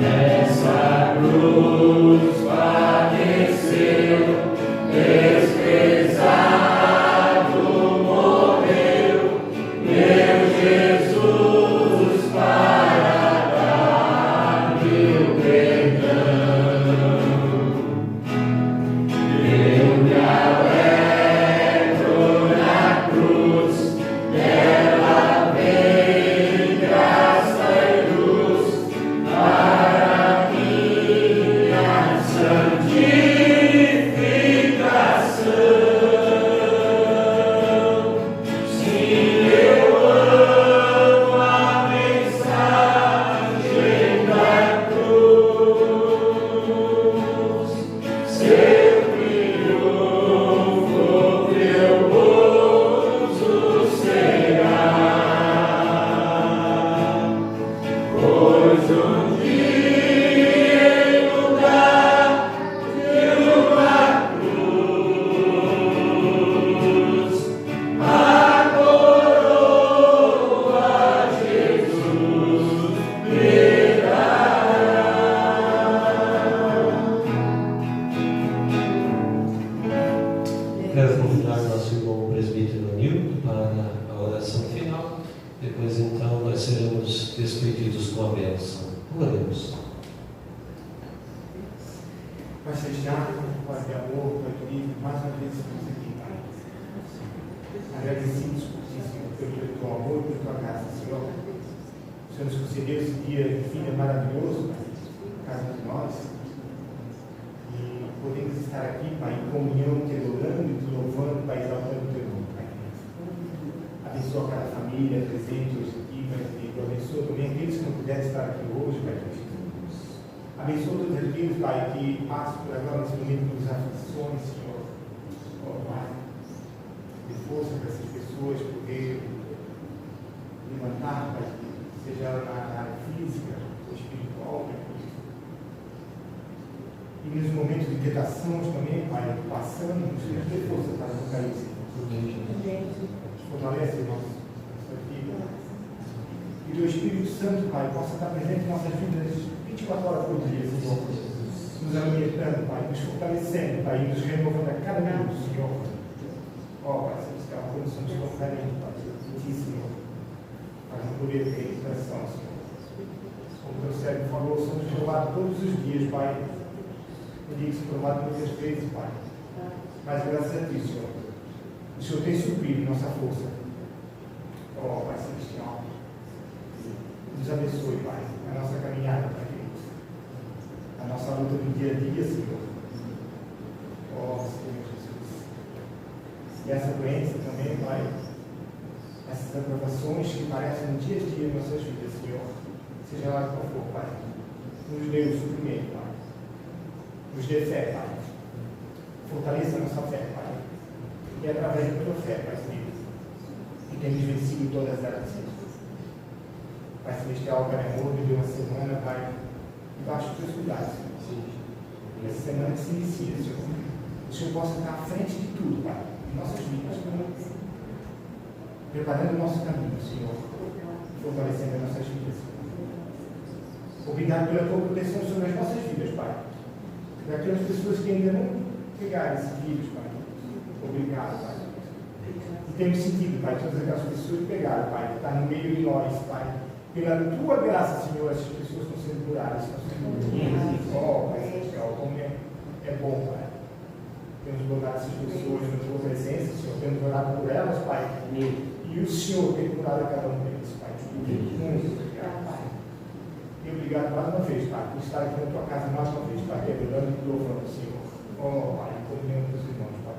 nessa cruz padeceu, desprezado morreu, meu Jesus para dar-me o perdão. Eu me alegro na cruz, dela vem graça e luz para minha santificação. Sim, eu amo a mensagem da cruz. Seu triunfo meu gozo será, pois dia em lugar de uma cruz, a coroa Jesus me dará. Quero convidar nosso irmão presbítero Nilton para a oração final. Depois, então, nós seremos despedidos com a bênção. Oremos. Pai Celestial, Pai de amor, Pai querido, mais uma vez estamos aqui, Pai. Agradecidos por ti, Senhor, pelo teu amor e pela tua graça, Senhor. O Senhor nos concedeu esse dia de fim maravilhoso, Pai, cada um de nós. E podemos estar aqui, Pai, em comunhão, te adorando e te louvando, Pai, exaltando o teu nome, Pai. Abençoa cada família presente hoje aqui, Pai, e abençoa também aqueles que não puderam estar aqui hoje, Pai. Abençoa todos aqueles, Pai, que passam por agora nesse momento por aflições, Senhor. Ó, Pai, dê força para essas pessoas poder levantar, Pai, seja ela na área física ou espiritual, Pai. E nos momentos de tentação também, Pai, passando, nos dê força para não cair, Senhor. Fortalece nossa vida. Que o teu Espírito Santo, Pai, possa estar presente em nossas vidas 24 horas por dia, Senhor. Nos alimentando, Pai, nos fortalecendo, Pai, e nos renovando a cada minuto, Senhor. Ó, Pai, Celestial, quando somos confiantes, Pai, em Ti, Senhor, para não poder ter expressão, Senhor. Como o teu servo falou, somos provados todos os dias, Pai. Eu digo que somos provados muitas vezes, Pai. Mas graças a Ti, Senhor, o Senhor tem suprido nossa força. Ó, Pai Celestial, nos abençoe, Pai, a nossa caminhada, Pai, a nossa luta do dia a dia, Senhor. Ó, Senhor Jesus. E essa doença também, Pai, essas aprovações que aparecem no dia a dia em nossas vidas, Senhor, seja lá qual for, Pai, nos dê o suprimento, Pai. Nos dê fé, Pai. Fortaleça a nossa fé, Pai. E através da tua fé, Pai querido, que temos vencido todas elas, Senhor. Pai Celestial, Pai amor, me deu uma semana, Pai, debaixo dos teus cuidados, Senhor. E essa semana que se inicia, Senhor, o Senhor possa estar à frente de tudo, Pai, em nossas vidas, preparando o nosso caminho, Senhor, fortalecendo as nossas vidas, Senhor. Obrigado pela tua proteção sobre as nossas vidas, Pai. Daquelas pessoas que ainda não pegaram esse vírus, Pai. Obrigado, Pai. E temos sentido, Pai, todas aquelas pessoas que pegaram, Pai, que estão no meio de nós, Pai. Pela tua graça, Senhor, essas pessoas estão sendo curadas. Ó, Pai Celestial, como é bom, Pai. Temos botado essas pessoas na tua presença, Senhor. Temos orado por elas, Pai. E o Senhor tem curado a cada um deles, Pai. Muito obrigado, Pai. E obrigado mais uma vez, Pai, por estar aqui na tua casa mais uma vez, Pai, adorando e louvando o Senhor. Ó, Pai, comunhão dos irmãos, Pai.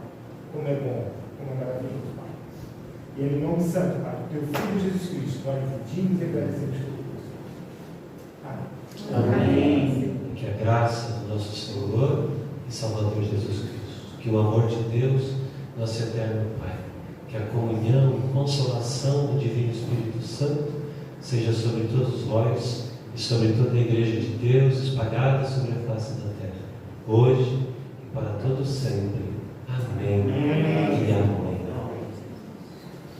Como é bom, como é maravilhoso, Pai. E em nome santo, Pai, do teu Filho Jesus Cristo, nós pedimos e agradecemos por tudo, Senhor. Amém. Amém. Que a graça do nosso Senhor e Salvador Jesus Cristo, que o amor de Deus, nosso eterno Pai, que a comunhão e consolação do Divino Espírito Santo seja sobre todos vós e sobre toda a Igreja de Deus espalhada sobre a face da terra, hoje e para todos sempre.